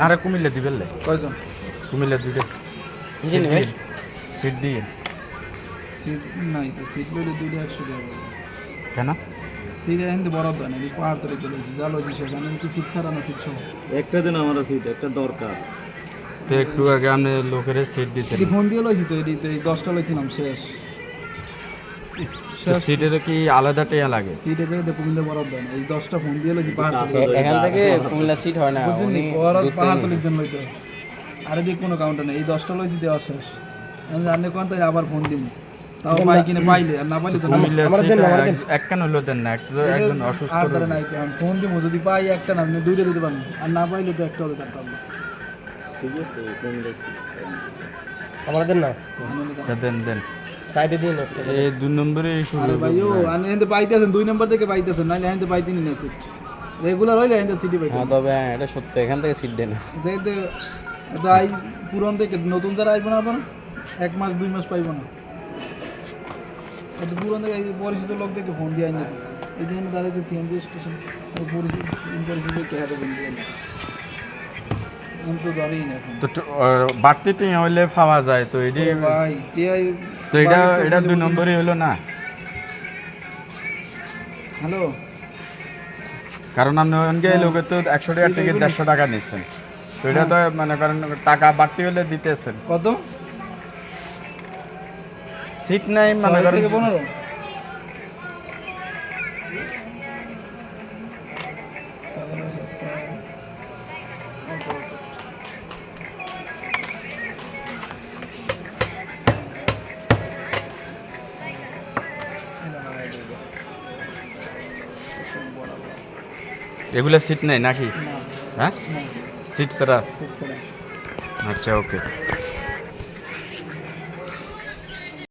আরে কুমিল্লা দিবেন লে কয়জন কুমিল্লা দুইটা সিট দিয়ে সিট নাই তো সিট লইলে 200 টাকা কেন সিট এনে বড় দেন এই পাহাড় তলে চলেছে জালো যে সেখানে কি সিট ছাড়া না সিট সহ একটা দিন আমার সিট একটা দরকার তো একটু আগে আমি লোকের সিট দিয়েছি এই ফোন দিয়ে লইছি তো এই 10টা লইছিলাম শেষ সিটের কি আলাদা টেয়া লাগে সিটে জায়গায় কুমিল্লা বড় দেন এই 10টা ফোন দিয়ে লইছি পাহাড় তলে এখান থেকে কুমিল্লা সিট হয় না বুঝছেন পাহাড় তলে জন্য লইতে আরে দিক কোনো কাউন্টার নেই এই 10টা লইছি দেওয়া শেষ আমি জানি কোন তাই আবার ফোন দিমু তাও পাই কিনে পাইলে আর না পাইলে তো কুমিল্লা সিট একখান হইলো দেন না একজন অসুস্থ আর ধরে নাই তো ফোন দিমু যদি পাই একটা না দুইটা দিতে পারবো আর না পাইলে তো একটা দিতে পারবো ঠিক আছে আমার দেন না দেন দেন সাইডে দিন এই 2 নম্বরে শুরু আরে ভাই ও আনে এতে পাইতেছেন 2 নাম্বার থেকে পাইতেছেন নাইলে এতে পাইতেনি না সিট রেগুলার হইলে এতে সিটি পাইতেন হ্যাঁ তবে এটা সত্য এখান থেকে সিট দেন না যেতে দাই পুরন থেকে নতুন যারা আইব না আবার 1 মাস 2 মাস পাইব না এত পুরন থেকে পরিচিত লোক থেকে ফোন দিয়ে আইনা এই যে দাঁড়াইছে সিএনজি স্টেশন পরিচিত ইনফরমেশন কে হাতে বন্ধ করে তো দাঁড়িয়ে না এখন তো বাড়তি টিয়া হইলে পাওয়া যায় তো এডি ভাই টিআই তো এটা 2 নম্বরে হলো না হ্যালো কারণ আপনি অনকে লোকে তো 100 টাকা থেকে 150 টাকা নিচ্ছেন তো এটা তো মানে কারণ টাকা বাড়তি হলে দিতেছেন কত সিট নাই মানে 6 থেকে 15 এগুলা সিট নাই নাকি হ্যাঁ সিট ছাড়া সিট ছাড়া আচ্ছা ওকে